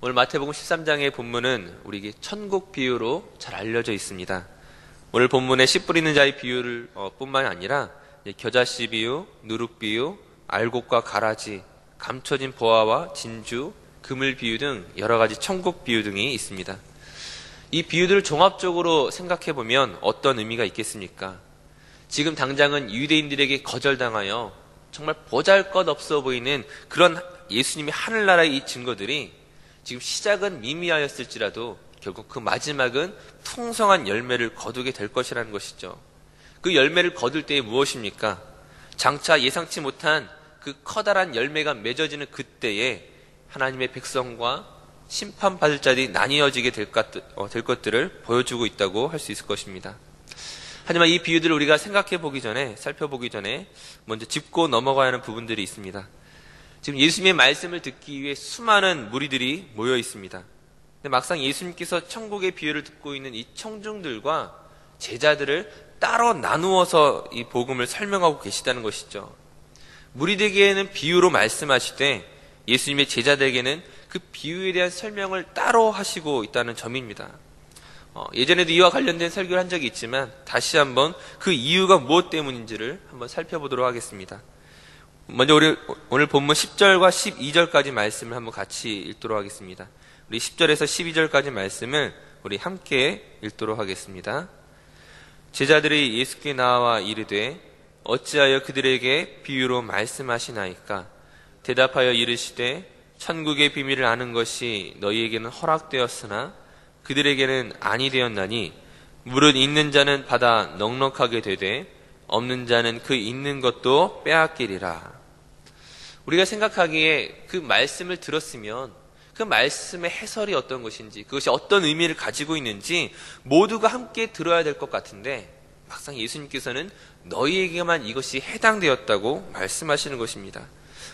오늘 마태복음 13장의 본문은 우리에게 천국 비유로 잘 알려져 있습니다. 오늘 본문의 씨 뿌리는 자의 비유를 뿐만 아니라 겨자씨 비유, 누룩 비유, 알곡과 가라지, 감춰진 보화와 진주, 그물 비유 등 여러 가지 천국 비유 등이 있습니다. 이 비유들을 종합적으로 생각해 보면 어떤 의미가 있겠습니까? 지금 당장은 유대인들에게 거절당하여 정말 보잘것없어 보이는 그런 예수님의 하늘나라의 이 증거들이 지금 시작은 미미하였을지라도 결국 그 마지막은 풍성한 열매를 거두게 될 것이라는 것이죠. 그 열매를 거둘 때에 무엇입니까? 장차 예상치 못한 그 커다란 열매가 맺어지는 그때에 하나님의 백성과 심판받을 자들이 나뉘어지게 될 것들을 보여주고 있다고 할 수 있을 것입니다. 하지만 이 비유들을 우리가 살펴보기 전에 먼저 짚고 넘어가야 하는 부분들이 있습니다. 지금 예수님의 말씀을 듣기 위해 수많은 무리들이 모여 있습니다. 근데 막상 예수님께서 천국의 비유를 듣고 있는 이 청중들과 제자들을 따로 나누어서 이 복음을 설명하고 계시다는 것이죠. 무리들에게는 비유로 말씀하시되 예수님의 제자들에게는 그 비유에 대한 설명을 따로 하시고 있다는 점입니다. 예전에도 이와 관련된 설교를 한 적이 있지만 다시 한번 그 이유가 무엇 때문인지를 한번 살펴보도록 하겠습니다. 먼저 오늘 본문 10절과 12절까지 말씀을 한번 같이 읽도록 하겠습니다. 우리 10절에서 12절까지 말씀을 우리 함께 읽도록 하겠습니다. 제자들이 예수께 나와 이르되 어찌하여 그들에게 비유로 말씀하시나이까? 대답하여 이르시되 천국의 비밀을 아는 것이 너희에게는 허락되었으나 그들에게는 아니 되었나니 무릇 있는 자는 받아 넉넉하게 되되 없는 자는 그 있는 것도 빼앗기리라. 우리가 생각하기에 그 말씀을 들었으면 그 말씀의 해설이 어떤 것인지, 그것이 어떤 의미를 가지고 있는지 모두가 함께 들어야 될 것 같은데 막상 예수님께서는 너희에게만 이것이 해당되었다고 말씀하시는 것입니다.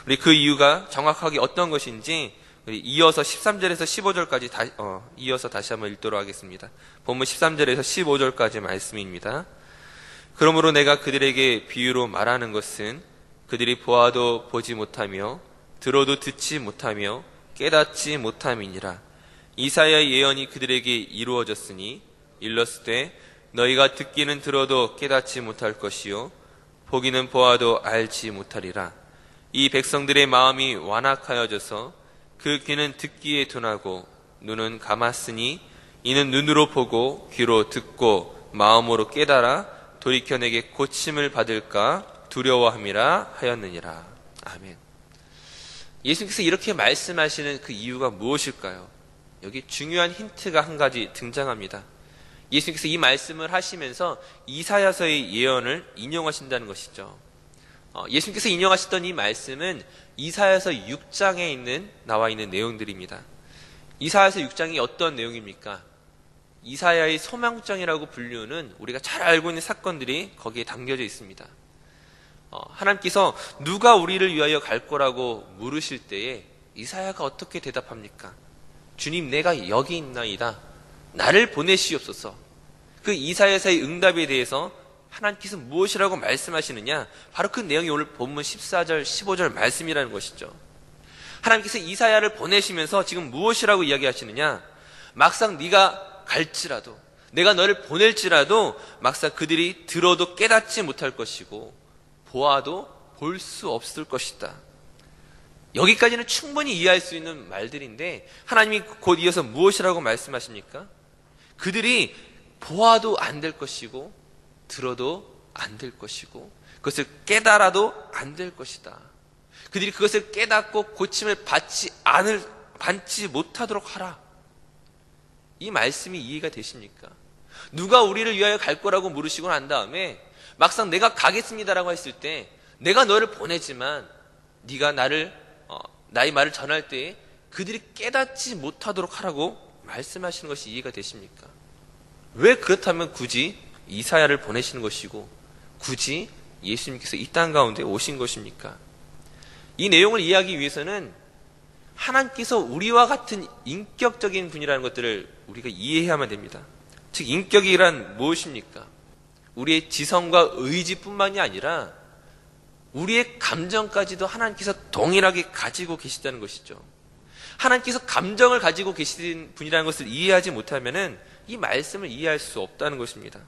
우리 그 이유가 정확하게 어떤 것인지 우리 이어서 13절에서 15절까지 이어서 다시 한번 읽도록 하겠습니다. 본문 13절에서 15절까지 말씀입니다. 그러므로 내가 그들에게 비유로 말하는 것은 그들이 보아도 보지 못하며 들어도 듣지 못하며 깨닫지 못함이니라. 이사야의 예언이 그들에게 이루어졌으니 일렀으되 너희가 듣기는 들어도 깨닫지 못할 것이요 보기는 보아도 알지 못하리라. 이 백성들의 마음이 완악하여져서 그 귀는 듣기에 둔하고 눈은 감았으니 이는 눈으로 보고 귀로 듣고 마음으로 깨달아 돌이켜 내게 고침을 받을까 두려워함이라 하였느니라. 아멘. 예수님께서 이렇게 말씀하시는 그 이유가 무엇일까요? 여기 중요한 힌트가 한 가지 등장합니다. 예수님께서 이 말씀을 하시면서 이사야서의 예언을 인용하신다는 것이죠. 예수님께서 인용하셨던 이 말씀은 이사야서 6장에 나와 있는 내용들입니다. 이사야서 6장이 어떤 내용입니까? 이사야의 소망장이라고 불리우는 우리가 잘 알고 있는 사건들이 거기에 담겨져 있습니다. 하나님께서 누가 우리를 위하여 갈 거라고 물으실 때에 이사야가 어떻게 대답합니까? 주님, 내가 여기 있나이다. 나를 보내시옵소서. 그 이사야서의 응답에 대해서 하나님께서 무엇이라고 말씀하시느냐? 바로 그 내용이 오늘 본문 14절, 15절 말씀이라는 것이죠. 하나님께서 이사야를 보내시면서 지금 무엇이라고 이야기하시느냐? 막상 네가 갈지라도, 내가 너를 보낼지라도 막상 그들이 들어도 깨닫지 못할 것이고 보아도 볼 수 없을 것이다. 여기까지는 충분히 이해할 수 있는 말들인데 하나님이 곧 이어서 무엇이라고 말씀하십니까? 그들이 보아도 안 될 것이고 들어도 안 될 것이고 그것을 깨달아도 안 될 것이다. 그들이 그것을 깨닫고 고침을 받지 못하도록 하라. 이 말씀이 이해가 되십니까? 누가 우리를 위하여 갈 거라고 물으시고 난 다음에 막상 내가 가겠습니다라고 했을 때 내가 너를 보내지만 네가 나의 말을 전할 때에 그들이 깨닫지 못하도록 하라고 말씀하시는 것이 이해가 되십니까? 왜 그렇다면 굳이 이사야를 보내시는 것이고 굳이 예수님께서 이 땅 가운데 오신 것입니까? 이 내용을 이해하기 위해서는 하나님께서 우리와 같은 인격적인 분이라는 것들을 우리가 이해해야만 됩니다. 즉 인격이란 무엇입니까? 우리의 지성과 의지뿐만이 아니라 우리의 감정까지도 하나님께서 동일하게 가지고 계시다는 것이죠. 하나님께서 감정을 가지고 계신 분이라는 것을 이해하지 못하면은 이 말씀을 이해할 수 없다는 것입니다.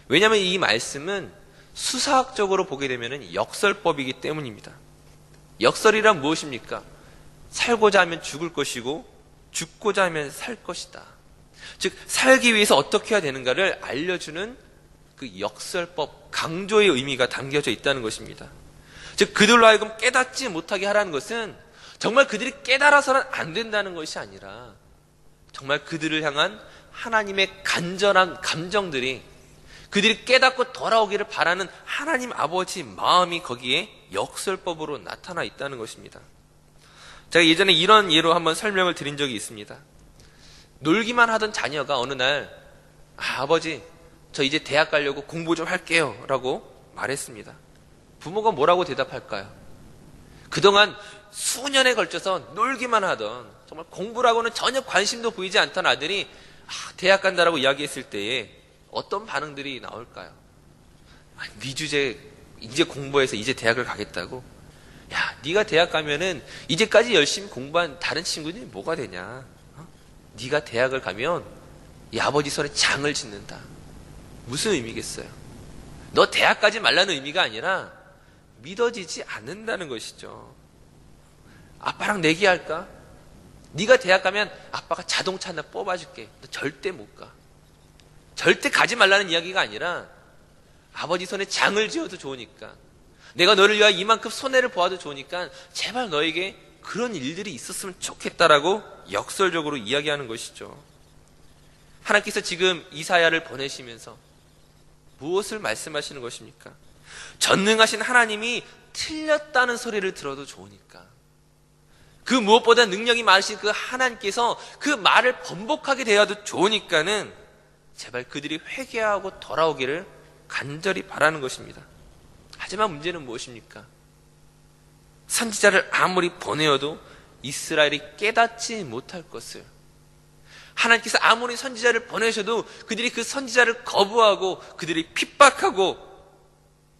왜냐하면 이 말씀은 수사학적으로 보게 되면은 역설법이기 때문입니다. 역설이란 무엇입니까? 살고자 하면 죽을 것이고 죽고자 하면 살 것이다. 즉 살기 위해서 어떻게 해야 되는가를 알려주는 그 역설법, 강조의 의미가 담겨져 있다는 것입니다. 즉 그들로 하여금 깨닫지 못하게 하라는 것은 정말 그들이 깨달아서는 안 된다는 것이 아니라 정말 그들을 향한 하나님의 간절한 감정들이, 그들이 깨닫고 돌아오기를 바라는 하나님 아버지 마음이 거기에 역설법으로 나타나 있다는 것입니다. 제가 예전에 이런 예로 한번 설명을 드린 적이 있습니다. 놀기만 하던 자녀가 어느 날 아버지 저 이제 대학 가려고 공부 좀 할게요 라고 말했습니다. 부모가 뭐라고 대답할까요? 그동안 수년에 걸쳐서 놀기만 하던, 정말 공부라고는 전혀 관심도 보이지 않던 아들이 대학 간다라고 이야기했을 때에 어떤 반응들이 나올까요? 네 주제 이제 공부해서 이제 대학을 가겠다고? 야, 네가 대학 가면은 이제까지 열심히 공부한 다른 친구들이 뭐가 되냐? 네가 대학을 가면 이 아버지 손에 장을 짓는다. 무슨 의미겠어요? 너 대학 가지 말라는 의미가 아니라 믿어지지 않는다는 것이죠. 아빠랑 내기할까? 네가 대학 가면 아빠가 자동차 하나 뽑아줄게. 너 절대 못 가. 절대 가지 말라는 이야기가 아니라 아버지 손에 장을 지어도 좋으니까, 내가 너를 위하여 이만큼 손해를 보아도 좋으니까 제발 너에게 그런 일들이 있었으면 좋겠다라고 역설적으로 이야기하는 것이죠. 하나님께서 지금 이사야를 보내시면서 무엇을 말씀하시는 것입니까? 전능하신 하나님이 틀렸다는 소리를 들어도 좋으니까, 그 무엇보다 능력이 많으신 그 하나님께서 그 말을 번복하게 되어도 좋으니까는 제발 그들이 회개하고 돌아오기를 간절히 바라는 것입니다. 하지만 문제는 무엇입니까? 선지자를 아무리 보내어도 이스라엘이 깨닫지 못할 것을, 하나님께서 아무리 선지자를 보내셔도 그들이 그 선지자를 거부하고 그들이 핍박하고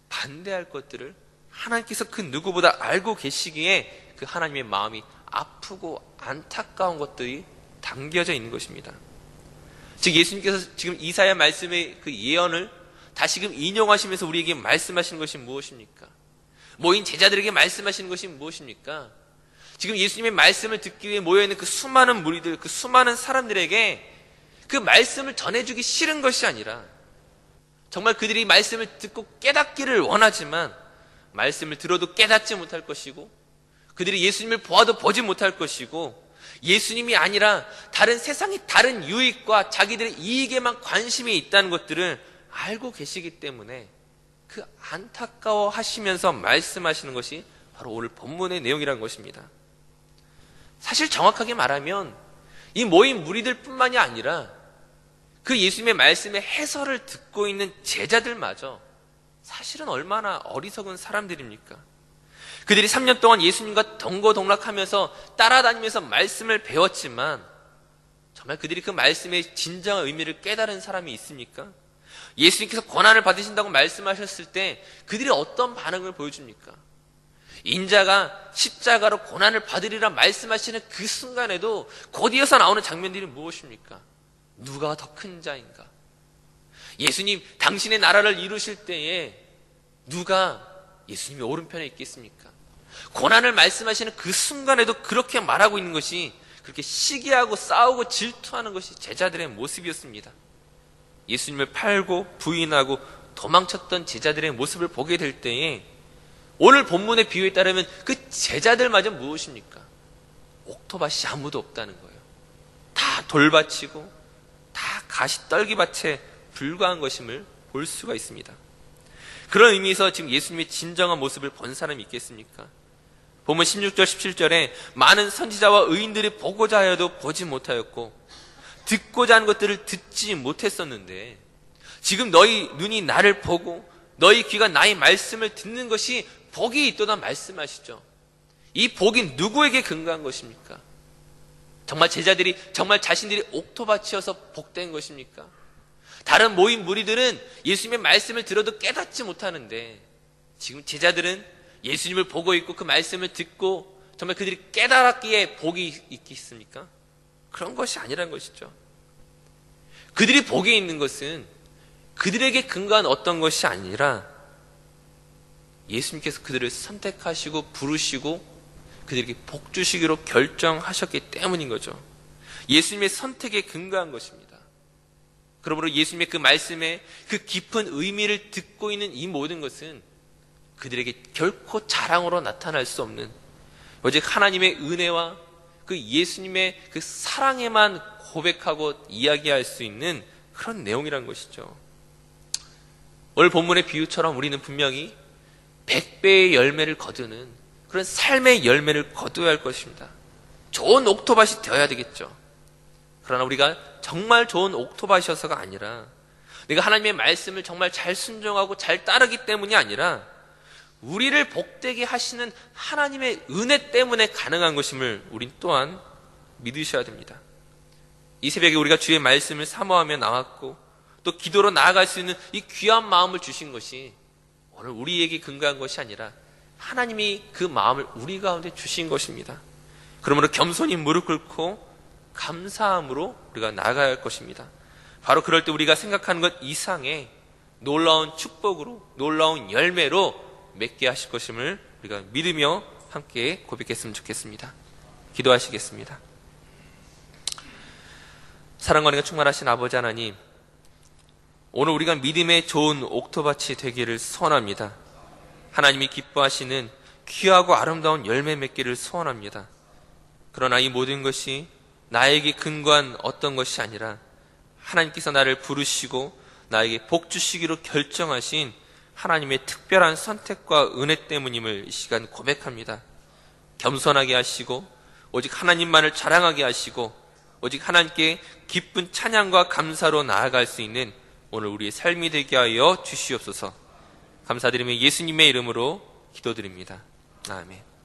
반대할 것들을 하나님께서 그 누구보다 알고 계시기에 그 하나님의 마음이 아프고 안타까운 것들이 담겨져 있는 것입니다. 즉 예수님께서 지금 이사야 말씀의 그 예언을 다시금 인용하시면서 우리에게 말씀하시는 것이 무엇입니까? 모인 제자들에게 말씀하시는 것이 무엇입니까? 지금 예수님의 말씀을 듣기 위해 모여있는 그 수많은 무리들, 그 수많은 사람들에게 그 말씀을 전해주기 싫은 것이 아니라, 정말 그들이 말씀을 듣고 깨닫기를 원하지만 말씀을 들어도 깨닫지 못할 것이고, 그들이 예수님을 보아도 보지 못할 것이고, 예수님이 아니라 다른 세상의 다른 유익과 자기들의 이익에만 관심이 있다는 것들을 알고 계시기 때문에 그 안타까워 하시면서 말씀하시는 것이 바로 오늘 본문의 내용이라는 것입니다. 사실 정확하게 말하면 이 모인 무리들 뿐만이 아니라 그 예수님의 말씀의 해설을 듣고 있는 제자들마저 사실은 얼마나 어리석은 사람들입니까? 그들이 3년 동안 예수님과 동거동락하면서 따라다니면서 말씀을 배웠지만 정말 그들이 그 말씀의 진정한 의미를 깨달은 사람이 있습니까? 예수님께서 고난을 받으신다고 말씀하셨을 때 그들이 어떤 반응을 보여줍니까? 인자가 십자가로 고난을 받으리라 말씀하시는 그 순간에도 곧 이어서 나오는 장면들이 무엇입니까? 누가 더 큰 자인가? 예수님, 당신의 나라를 이루실 때에 누가 예수님이 오른편에 있겠습니까? 고난을 말씀하시는 그 순간에도 그렇게 말하고 있는 것이, 그렇게 시기하고 싸우고 질투하는 것이 제자들의 모습이었습니다. 예수님을 팔고 부인하고 도망쳤던 제자들의 모습을 보게 될 때에 오늘 본문의 비유에 따르면 그 제자들마저 무엇입니까? 옥토밭이 아무도 없다는 거예요. 다 돌밭이고 다 가시 떨기밭에 불과한 것임을 볼 수가 있습니다. 그런 의미에서 지금 예수님의 진정한 모습을 본 사람이 있겠습니까? 본문 16절 17절에 많은 선지자와 의인들이 보고자 하여도 보지 못하였고 듣고자 하는 것들을 듣지 못했었는데 지금 너희 눈이 나를 보고 너희 귀가 나의 말씀을 듣는 것이 복이 있도다 말씀하시죠. 이 복이 누구에게 근거한 것입니까? 정말 제자들이 정말 자신들이 옥토밭이어서 복된 것입니까? 다른 모인 무리들은 예수님의 말씀을 들어도 깨닫지 못하는데 지금 제자들은 예수님을 보고 있고 그 말씀을 듣고 정말 그들이 깨달았기에 복이 있겠습니까? 그런 것이 아니라는 것이죠. 그들이 복이 있는 것은 그들에게 근거한 어떤 것이 아니라 예수님께서 그들을 선택하시고 부르시고 그들에게 복 주시기로 결정하셨기 때문인 거죠. 예수님의 선택에 근거한 것입니다. 그러므로 예수님의 그 말씀에 그 깊은 의미를 듣고 있는 이 모든 것은 그들에게 결코 자랑으로 나타날 수 없는 오직 하나님의 은혜와 그 예수님의 그 사랑에만 고백하고 이야기할 수 있는 그런 내용이란 것이죠. 오늘 본문의 비유처럼 우리는 분명히 100배의 열매를 거두는 그런 삶의 열매를 거두어야 할 것입니다. 좋은 옥토밭이 되어야 되겠죠. 그러나 우리가 정말 좋은 옥토밭이어서가 아니라 내가 하나님의 말씀을 정말 잘 순종하고 잘 따르기 때문이 아니라 우리를 복되게 하시는 하나님의 은혜 때문에 가능한 것임을 우린 또한 믿으셔야 됩니다. 이 새벽에 우리가 주의 말씀을 사모하며 나왔고 또 기도로 나아갈 수 있는 이 귀한 마음을 주신 것이 오늘 우리에게 근거한 것이 아니라 하나님이 그 마음을 우리 가운데 주신 것입니다. 그러므로 겸손히 무릎 꿇고 감사함으로 우리가 나아가야 할 것입니다. 바로 그럴 때 우리가 생각하는 것 이상의 놀라운 축복으로 놀라운 열매로 맺게 하실 것임을 우리가 믿으며 함께 고백했으면 좋겠습니다. 기도하시겠습니다. 사랑과 은혜가 충만하신 아버지 하나님, 오늘 우리가 믿음의 좋은 옥토밭이 되기를 소원합니다. 하나님이 기뻐하시는 귀하고 아름다운 열매 맺기를 소원합니다. 그러나 이 모든 것이 나에게 근거한 어떤 것이 아니라 하나님께서 나를 부르시고 나에게 복 주시기로 결정하신 하나님의 특별한 선택과 은혜 때문임을 이 시간 고백합니다. 겸손하게 하시고 오직 하나님만을 자랑하게 하시고 오직 하나님께 기쁜 찬양과 감사로 나아갈 수 있는 오늘 우리의 삶이 되게 하여 주시옵소서. 감사드리며 예수님의 이름으로 기도드립니다. 아멘.